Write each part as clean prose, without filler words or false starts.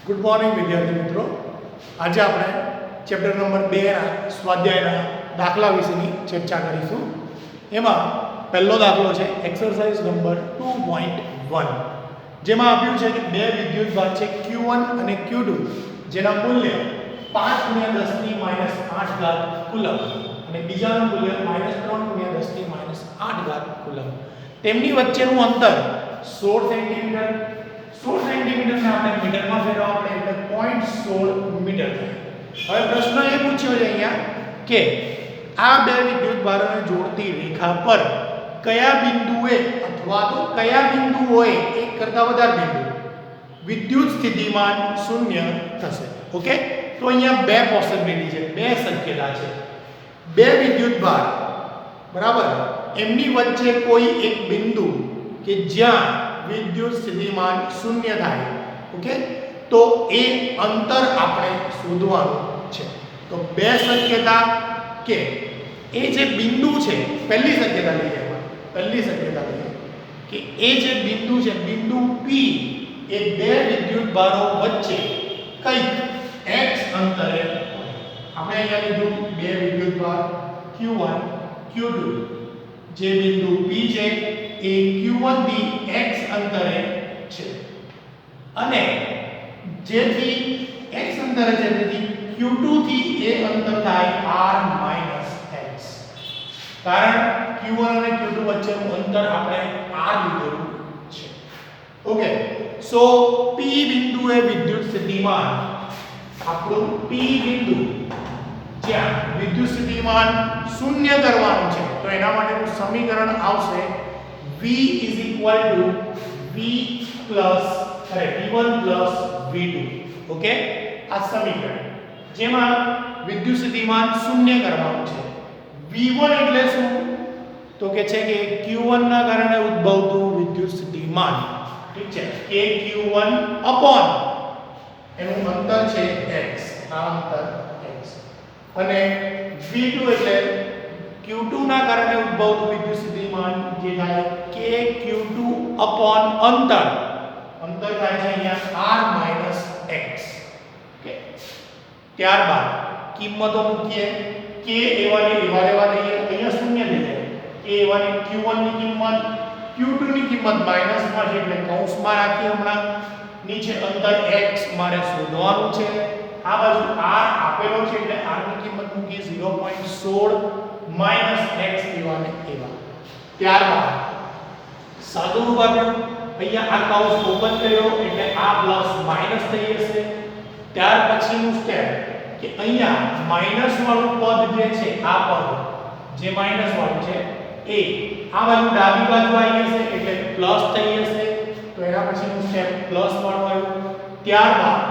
Good morning વિદ્યાર્થી મિત્રો. આજે આપણે ચેપ્ટર નંબર 2 ના સ્વાધ્યાયના દાખલા વિશેની ચર્ચા કરીશું. એમાં પહેલો દાખલો છે એક્સરસાઇઝ નંબર 2.1, જેમાં આપ્યું છે કે બે વિદ્યુતભાર છે Q1 અને Q2 જેના મૂલ્ય 5 × 10⁻8 કુલમ અને બીજાનું મૂલ્ય -3 × 10⁻8 કુલમ. તેમની વચ્ચેનું અંતર 16 સેન્ટીમીટર. 16 સેન્ટીમીટરને આપણે મીટરમાં ફેરવવા પડે એટલે 0.16 મીટર થાય. હવે પ્રશ્ન એ પૂછ્યો છે અહીંયા કે આ બે વિદ્યુતભારોને જોડતી રેખા પર કયા બિંદુએ અથવા તો કયા બિંદુઓએ એક કરતાં વધારે બિંદુ વિદ્યુત સ્થિતિમાન શૂન્ય થશે. ઓકે, તો અહીંયા બે પોસિબિલિટી છે, બે શક્યતા છે. બે વિદ્યુતભાર બરાબર, એમની વચ્ચે કોઈ એક બિંદુ કે જ્યાં વિદ્યુત સ્થિતિમાન શૂન્ય થાય. ઓકે, તો એ અંતર આપણે શોધવાનું છે. તો બે શક્યતા કે એ જે બિંદુ છે, પહેલી શક્યતા લઈએ કે એ જે બિંદુ છે, બિંદુ P એ બે વિદ્યુતભારો વચ્ચે કંઈક x અંતરે આપણે અહીંયા લીધું બે વિદ્યુતભાર Q1 Q2. જે બિંદુ P છે એ Q1 થી x અંતરે છે અને જેથી x અંતરે છે તેથી Q2 થી એ અંતર થાય r - x. કારણ Q1 અને Q2 વચ્ચેનું અંતર આપણે r લીધેલું છે. ઓકે, સો P બિંદુએ વિદ્યુત સ્થિતિમાન, આપણું P બિંદુ જ્યાં વિદ્યુત સ્થિતિમાન શૂન્ય કરવાનું છે, તો એના માટેનું સમીકરણ આવશે V V1 V2. ઓકે, આ સમીકરણ જેમાં વિદ્યુત સ્થિતિમાન શૂન્ય કરવાનું છે. V1 એટલે શું? તો કે છે કે Q1 ના કારણે ઉદ્ભવતું વિદ્યુત સ્થિતિમાન. ઠીક છે, કે Q1 અપોન એનું અંતર છે x, આ અંતર x. અને V2 એટલે Q2 ના કારણે ઉદ્ભવતું વિદ્યુત સ્થિતિમાન જે થાય કે Q2 અપોન અંતર થાય છે અહીંયા r - x. ઓકે, ત્યારબાદ કિંમતો મૂકીએ. k એવાની એવા લેવા દઈએ, અહીંયા શૂન્ય થઈ જાય. k એવાની Q1 ની કિંમત, Q2 ની કિંમત માઈનસમાં છે એટલે કૌંસમાં રાખી. હમણાં નીચે અંતર x મારે શોધવાનું છે. આ બાજુ r આપેલો છે એટલે r ની કિંમત મૂકીએ 0.16 - x એવાને એવા. ત્યારબાદ સાદું રૂપ આપ્યું. અહીંયા આ કૌંસ ઓપન કર્યો એટલે આ પ્લસ માઈનસ થઈ જશે. ત્યાર પછીનું સ્ટેપ કે અહીંયા માઈનસ વાળું પદ જે છે, આ પદ જે માઈનસ વાળું છે એ આ બાજુ ડાબી બાજુ આવી જશે એટલે પ્લસ થઈ જશે. તો એના પછીનું સ્ટેપ પ્લસ વાળું આવ્યું. ત્યારબાદ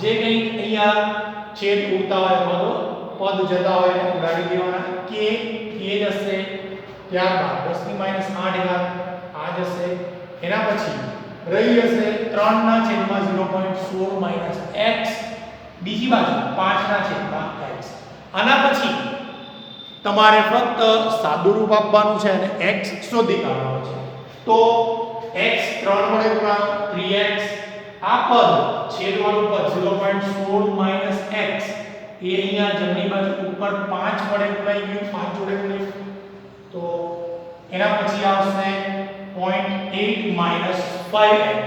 જે કંઈ અહીંયા છેદ ઉડતા હોય અથવા તો પદ જતા હોય એને ઉડાડી દેવાના. k જશે. ત્યારબાદ 10⁻8 આ જશે. એના પછી રહી જશે 3/0.16 - x, બીજી બાજુ 5/x. આના પછી તમારે ફક્ત સાદું રૂપ આપવાનું છે અને x શોધી કાઢવાનો છે. તો x 3 વડે ગુણાવો 3x. આ પદ છેદવાળું પદ 0.16 - x એ અહીંયા જમણી બાજુ ઉપર 5 વડે ગુણાઈ ગયું, 5 જોડે ગુણાઈ. તો એના પછી આવશે 0.8 - 5x.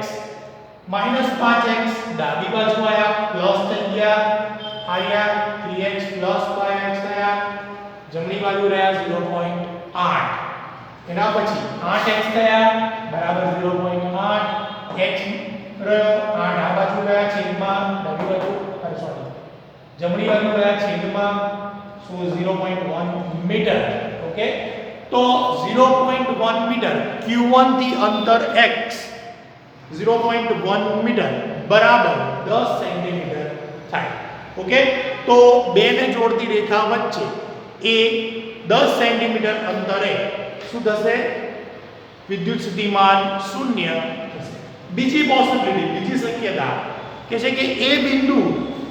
-5x ડાબી બાજુ આયા, પ્લસ થઈ ગયા. આયા 3x + 5x થયા. જમણી બાજુ રહ્યા 0.8. એના પછી 8x થયા બરાબર 0.8. x રહ્યો 8 આ બાજુ રહ્યા છેદમાં, ડાબી બાજુ સોરી જમણી બાજુ રહ્યા છેદમાં, સો 0.1 મીટર. ઓકે, તો 0.1 મીટર Q1 થી અંતર x 0.1 મીટર બરાબર 10 સેન્ટીમીટર થાય. ઓકે, તો બે ને જોડતી રેખા વચ્ચે એ 10 સેન્ટીમીટર અંતરે શું થશે? વિદ્યુત સ્થિતિમાન શૂન્ય થશે. બીજી પોસિબિલિટી, બીજી શક્યતા કે છે કે એ બિંદુ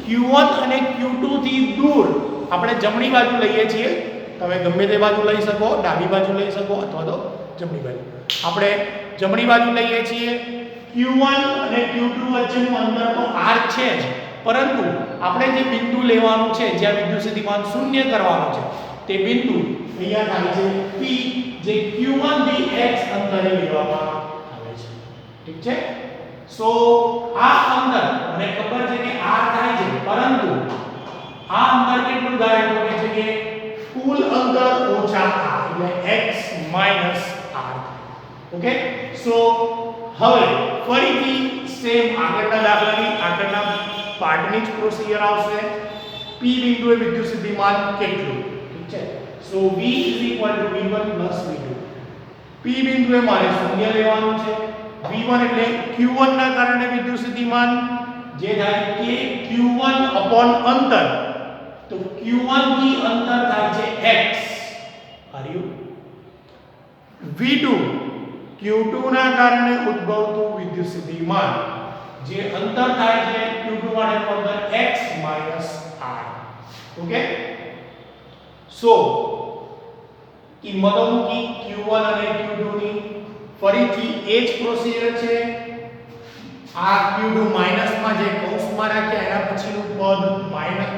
Q1 અને Q2 થી દૂર આપણે જમણી બાજુ લઈએ છીએ. તમે ગમે તે બાજુ લઈ શકો, ડાબી બાજુ લઈ શકો અથવા તો જમણી બાજુ. આપણે જમણી બાજુ લઈએ છીએ. Q1 અને Q2 વચ્ચેનું અંતર તો r છે જ, પરંતુ આપણે જે બિંદુ લેવાનું છે જ્યાં વિદ્યુત સ્થિતિમાન શૂન્ય કરવાનું છે તે બિંદુ અહીંયા થાય છે P, જે Q1 થી x અંતરે લેવામાં આવે છે. ઠીક છે? સો આ અંતર મને ખબર છે કે r થાય છે, પરંતુ આ અંતર કેટલું થાય તો કે છે કે કુલ અંતર ઓછા r એટલે x r. ઓકે, સો હવે ફરીથી સેમ આગળના દાખલાની આગળના પાર્ટની જ પ્રોસિજર આવશે. P બિંદુએ વિદ્યુત સ્થિતિમાન કેટલું? ઠીક છે? સો V V1 V2. P બિંદુએ મારે શૂન્ય લેવાનું છે. V1 એટલે Q1 ના કારણે વિદ્યુત સ્થિતિમાન જે થાય કે Q1 અંતર, તો Q1 થી અંતર થાય છે x. Are you? V2 Q2 ના કારણે ઉદ્ભવતું વિદ્યુત સ્થિતિમાન જે અંતર થાય છે Q2 માટેનું અંતર x r. ઓકે, સો કિંમતો મૂકી Q1 અને Q2 ની. ફરીથી એ જ પ્રોસિજર છે. આ Q2 માઈનસમાં જે કૌંસમાં રાખ્યા એના પછીનું પદ માઈનસ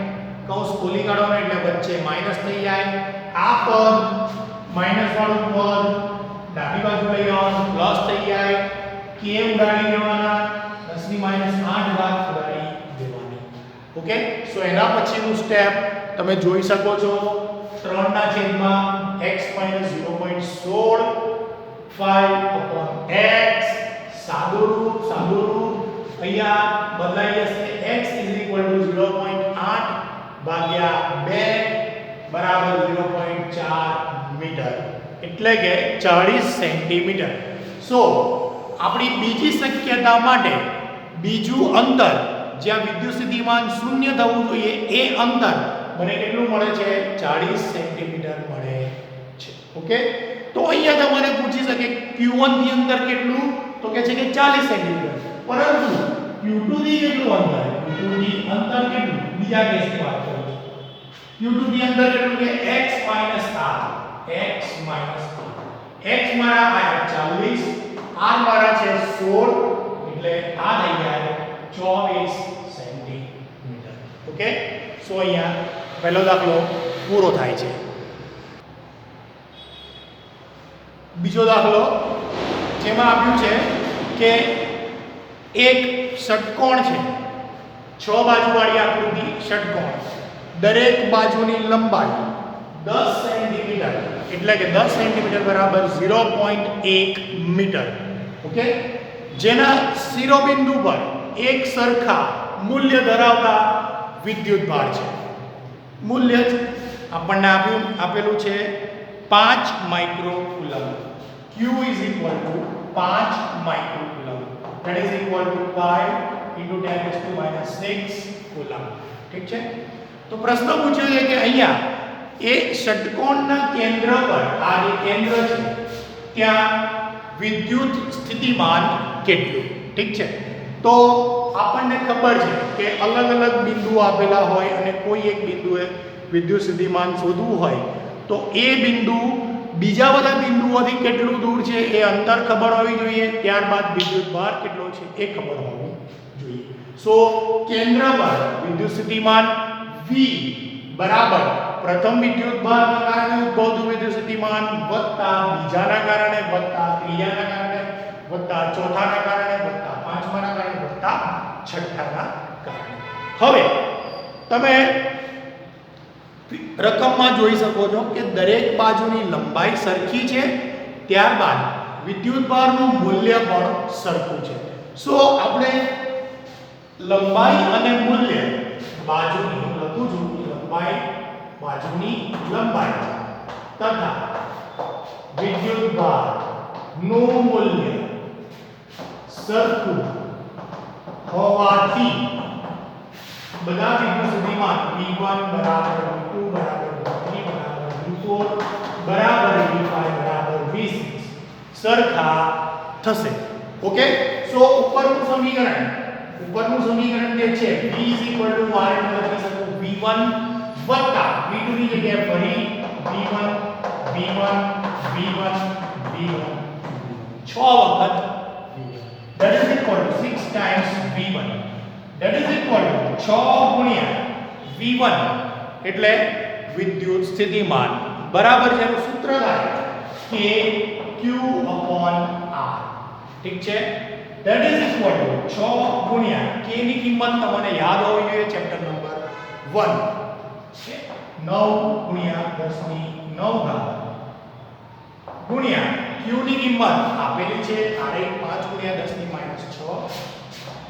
કૌંસ ખોલી કાઢવાનું એટલે વચ્ચે માઈનસ થઈ જાય. આ પદ માઈનસ વાળું પદ ડાબી બાજુ લઈ આવવાનું પ્લસ થઈ જાય. કે ઉડાડી દેવાના, 10 ની -8 ઘાત ઉડાડી દેવાની. ઓકે, સો એના પછીનું સ્ટેપ તમે જોઈ શકો છો 3 ના છેદમાં x - 0.16 5/x સાદું રૂપ અહીંયા બદલાઈ જશે. x = 0.8 ભાગ્યા 2 બરાબર 0.4 મીટર, એટલે કે 40 સેન્ટીમીટર. સો આપણી બીજી શક્યતા માટે બીજું અંતર જ્યાં વિદ્યુત સ્થિતિમાન શૂન્ય થવું જોઈએ એ અંતર મને કેટલું મળે છે? 40 સેન્ટીમીટર મળે છે. ઓકે, તો અહીંયા તમારે પૂછી શકે Q1 થી અંતર કેટલું, તો કે છે કે 40 સેન્ટીમીટર, પરંતુ Q2 થી કેટલું અંતર? Q2 થી અંતર કેટલું? બીજા કેસની વાત કરું છું. Q2 થી અંતર કેટલું કે x - r. x મારા આયા 40, r મારા છે 16, એટલે આ થઈ જાય 24 સેન્ટીમીટર. ઓકે, સો અહીંયા પહેલો દાખલો પૂરો થાય છે. બીજો દાખલો જેમાં આપ્યું છે કે એક ષટકોણ છે, 6 બાજુવાળી આકૃતિ ષટકોણ, દરેક બાજુની લંબાઈ 10 સેન્ટીમીટર, એટલે કે 10 સેન્ટીમીટર બરાબર 0.1 મીટર. ઓકે, જેના શિરોબિંદુ પર એક સરખા મૂલ્ય ધરાવતા વિદ્યુતભાર છે. મૂલ્ય જ આપણને આપેલું છે 5 માઇક્રોકુલમ. Q = 5 માઇક્રોકુલમ, that is equal to 5 × 10⁻⁶ coulomb. ઠીક છે? તો પ્રશ્ન પૂછ્યો છે કે અહીંયા એ ષટકોણના કેન્દ્ર પર, આ જે કેન્દ્ર છે ત્યાં વિદ્યુત સ્થિતિમાન કેટલું? ઠીક છે? તો આપણને ખબર છે કે અલગ અલગ બિંદુઓ આપેલા હોય અને કોઈ એક બિંદુએ વિદ્યુત સ્થિતિમાન શોધવું હોય તો એ બિંદુ બીજા બધા બિંદુઓથી કેટલું દૂર છે એ અંતર ખબર હોવી જોઈએ, ત્યારબાદ વિદ્યુતભાર કેટલો છે એ ખબર હોવી જોઈએ. સો કેન્દ્ર પર વિદ્યુત સ્થિતિમાન V બરાબર પ્રથમ વિદ્યુતભારના કારણે ઉદ્ભવતું વિદ્યુત સ્થિતિમાન વત્તા બીજાના કારણે વત્તા ત્રીજાના કારણે વત્તા ચોથાના કારણે વત્તા પાંચમાના કારણે વત્તા છઠ્ઠાના કારણે. હવે તમે રકમમાં જોઈ શકો છો કે દરેક બાજુની લંબાઈ સરખી છે, ત્યારબાદ વિદ્યુતભારનું મૂલ્ય પણ સરખું છે. સો આપણે લંબાઈ અને મૂલ્ય બાજુની લખું છું, લંબાઈ બાજુની લંબાઈ તથા વિદ્યુતભારનું મૂલ્ય સરખું હોવાથી બધા વિદ્યુત સ્થિતિમાન V1 બરાબર V2 બરાબર V3 બરાબર V4 બરાબર V5 બરાબર V6 સરખા થશે. ઓકે, સો ઉપરનું સમીકરણ જે છે V મારે લખી શકું V1 વત્તા V2 ની જગ્યાએ ફરી V1 V1 V1 V1 6 વખત V1. that is equal to 6 times V1 that is equal to 6 ગુણ્યા V1 એટલે વિદ્યુત સ્થિતિમાન બરાબર છે એનું સૂત્ર થાય K Q upon R ઠીક છે that is equal to 6 ગુણ્યા K ની કિંમત તમને યાદ હોવી જોઈએ ચેપ્ટર નંબર 1 9 ગુણ્યા 10 ની 9 ઘાત ગુણ્યા Q ની કિંમત આપેલી છે આરે 5 ગુણ્યા 10 ની -6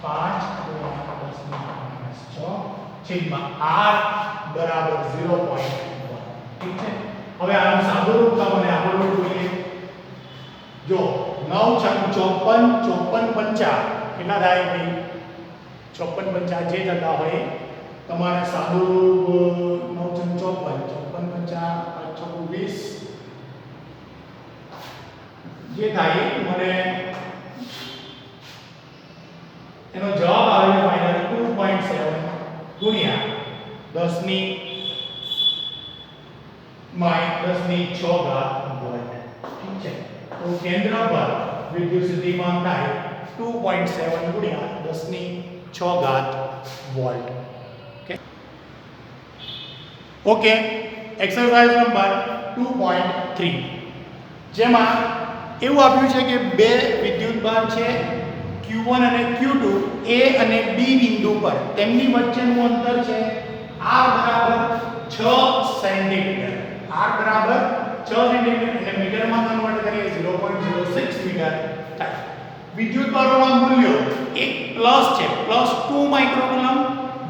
5 ગુણ્યા 10 ની -6 છેદમાં R બરાબર 0.1 ઠીક છે હવે આનું સાદું રૂપ તમને આપણું જોઈએ જો 9 છંગ 54 54 50 કેટલા થાય ભાઈ 54 50 જે થતા હોય તમારે સાદું રૂપ 9 છંગ 54 54 50 5 20 જે થાય મને એનો જવાબ આવે છે ફાઇનલ 2.7 ગુણ્યા 10 ની 6 ઘાત વોલ્ટ ઠીક છે તો કેન્દ્ર પર વિદ્યુત સ્થિતિમાન થાય 2.7 ગુણ્યા 10 ની 6 ઘાત વોલ્ટ ઓકે એક્સરસાઇઝ નંબર 2.3 જેમાં એવું આપ્યું છે કે બે વિદ્યુતભાર છે Q1 અને Q2 A અને B બિંદુ પર તેમની વચ્ચેનું અંતર છે R બરાબર 6 સેન્ટીમીટર R બરાબર 6 સેન્ટીમીટર એટલે મીટરમાં કન્વર્ટ કરીએ 0.06 મીટર થાય વિદ્યુતભારોના મૂલ્યો એક પ્લસ છે +2 માઇક્રોકુલમ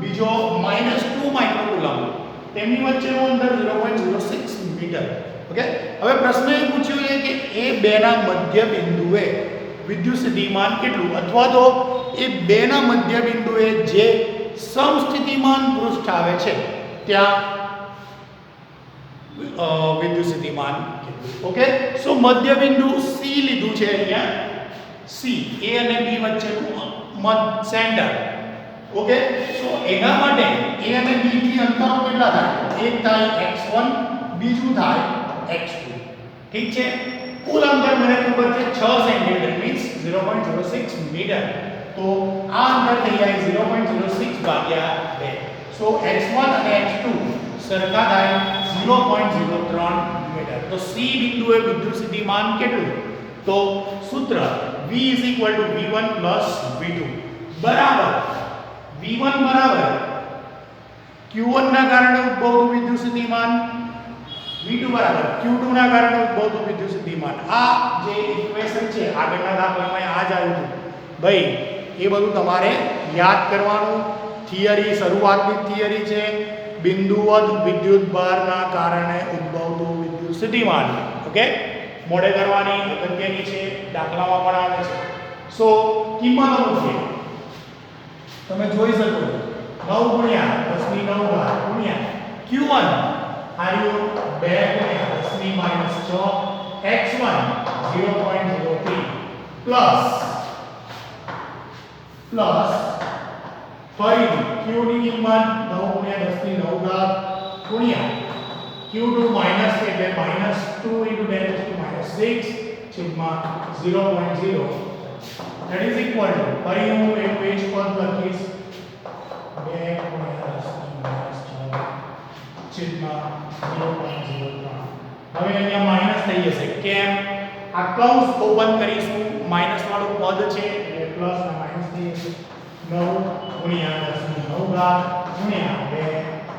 બીજો -2 માઇક્રોકુલમ તેમની વચ્ચેનું અંતર 0.06 મીટર ઓકે હવે પ્રશ્ન એ પૂછ્યો છે કે એ બેના મધ્ય બિંદુએ વિદ્યુત સ્થિતિમાન કેટલું અથવા તો એ બેના મધ્ય બિંદુએ જે સમસ્થિતિમાન પૃષ્ઠ આવે છે ત્યાં વિદ્યુત સ્થિતિમાન કેટલું ઓકે સો મધ્ય બિંદુ C લીધું છે અહીંયા C A અને B વચ્ચેનું સેન્ટર ઓકે સો એના માટે A અને B થી અંતરો કેટલા થાય એક થાય x1 બીજું થાય x2 ઠીક છે કુલ અંતર મને ખબર છે 6 સેન્ટીમીટર મીન્સ 0.06 મીટર તો આ અંતર થઈ જાય 0.06 ભાગ્યા 2 સો x1 અને x2 સરખા થાય 0.03 મીટર તો C બિંદુએ વિદ્યુત સ્થિતિમાન કેટલું તો સૂત્ર V V1 V2 બરાબર V1 બરાબર Q1 ના કારણે ઉદ્ભવતું વિદ્યુત સ્થિતિમાન V2 બરાબર Q2 ના કારણે ઉદ્ભવતું વિદ્યુત સ્થિતિમાન આ જે ઇક્વેશન છે આગળના દાખલામાં આ જ આવ્યું ભાઈ એ બધું તમારે યાદ કરવાનું થિયરી શરૂઆતની થિયરી છે બિંદુવત વિદ્યુતભારના કારણે ઉદ્ભવતું વિદ્યુત સ્થિતિમાન ઓકે મોડે કરવાની અગત્યની છે દાખલામાં પણ આવે છે સો કિંમતો મૂકીએ તમે જોઈ શકો 9 ગુણ્યા 10 ની 9 ઘાત ગુણ્યા Q1 આર્યું 2 ગુણ્યા 10 ની -6 x1 0.03 પ્લસ ફરીથી Q ની કિંમત 9 ગુણ્યા 10 ની 9 ઘાત ગુણ્યા Q2 માઈનસ એટલે -2 * 10⁻⁶ છેદમાં 0.0 that is equal to ફરી હું એક પેજ પર લખીશ 2 ગુણ્યા 10 ની -6 છેદમાં 0.03 હવે અહીંયા માઈનસ થઈ જશે કેમ આ કૌંસ ઓપન કરીશું માઈનસ વાળું પદ છે એટલે પ્લસ ના માઈનસ થઈ જશે 9 ગુણ્યા 10 ની 9 ઘાત ગુણ્યા 2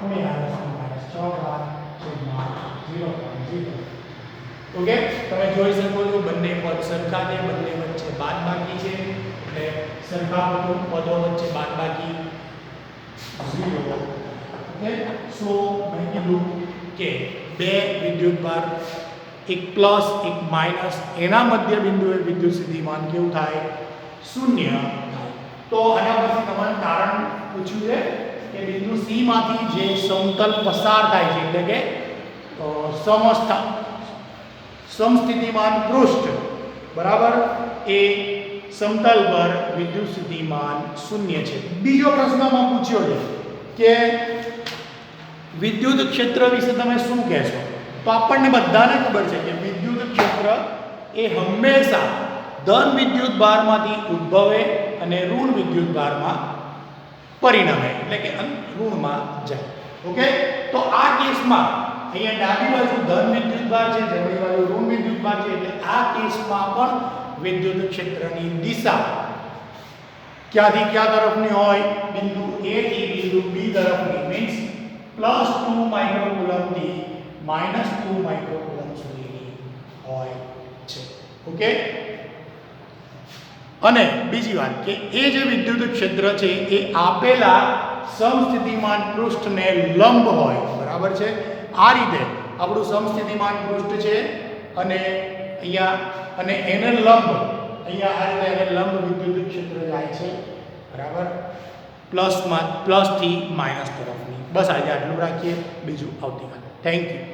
ગુણ્યા 10 ની -6 ઘાત છેદમાં 0.0 ઓકે તમે જોઈ શકો છો બંને પદ સરખા છે બંને વચ્ચે બાદબાકી છે એટલે સરખા પદો વચ્ચે બાદબાકી 0 ઓકે સો મેં કીધું કે બે વિદ્યુતભાર એક પ્લસ એક માઈનસ એના મધ્ય બિંદુએ વિદ્યુત સ્થિતિમાન કેવું થાય શૂન્ય થાય તો આના પરથી તમારે તારણ પૂછ્યું છે કે બિંદુ C માંથી જે સમતલ પસાર થાય છે એટલે કે સમસ્થિતિમાન પૃષ્ઠ બરાબર એ સમતલ પર વિદ્યુત સ્થિતિમાન શૂન્ય છે બીજો પ્રશ્નમાં પૂછ્યો છે કે વિદ્યુત ક્ષેત્ર વિશે તમે શું કહેશો તો આપણને બધાને ખબર છે કે વિદ્યુત ક્ષેત્ર એ હંમેશા ધન વિદ્યુત ભારમાંથી ઉદ્ભવે અને ઋણ વિદ્યુત ભારમાં પરિણમે, એટલે કે ઋણમાં જાય. ઓકે, તો આ કેસમાં અહીંયા ડાબી બાજુ ધન વિદ્યુત ભાર છે, જમણી બાજુ ઋણ વિદ્યુત ભાર છે, એટલે આ કેસમાં પણ વિદ્યુત ક્ષેત્રની દિશા ક્યાંથી ક્યાં તરફની હોય? બિંદુ A થી બિંદુ B તરફની, મીન્સ +2 માઇક્રોકુલમ થી -2 માઇક્રોકુલમ સુધીની હોય છે. ઓકે, અને બીજી વાત કે એ જે વિદ્યુત ક્ષેત્ર છે એ આપેલા સમસ્થિતિમાન પૃષ્ઠને લંબ હોય. બરાબર છે? આ રીતે આપણું સમસ્થિતિમાન પૃષ્ઠ છે અને અહીંયા અને એને લંબ અહીંયા આ રીતે એને લંબ વિદ્યુત ક્ષેત્ર જાય છે. બરાબર, પ્લસ થી માઇનસ તરફની. બસ આજે આટલું રાખીએ, બીજું આવતીકાલે. Thank you.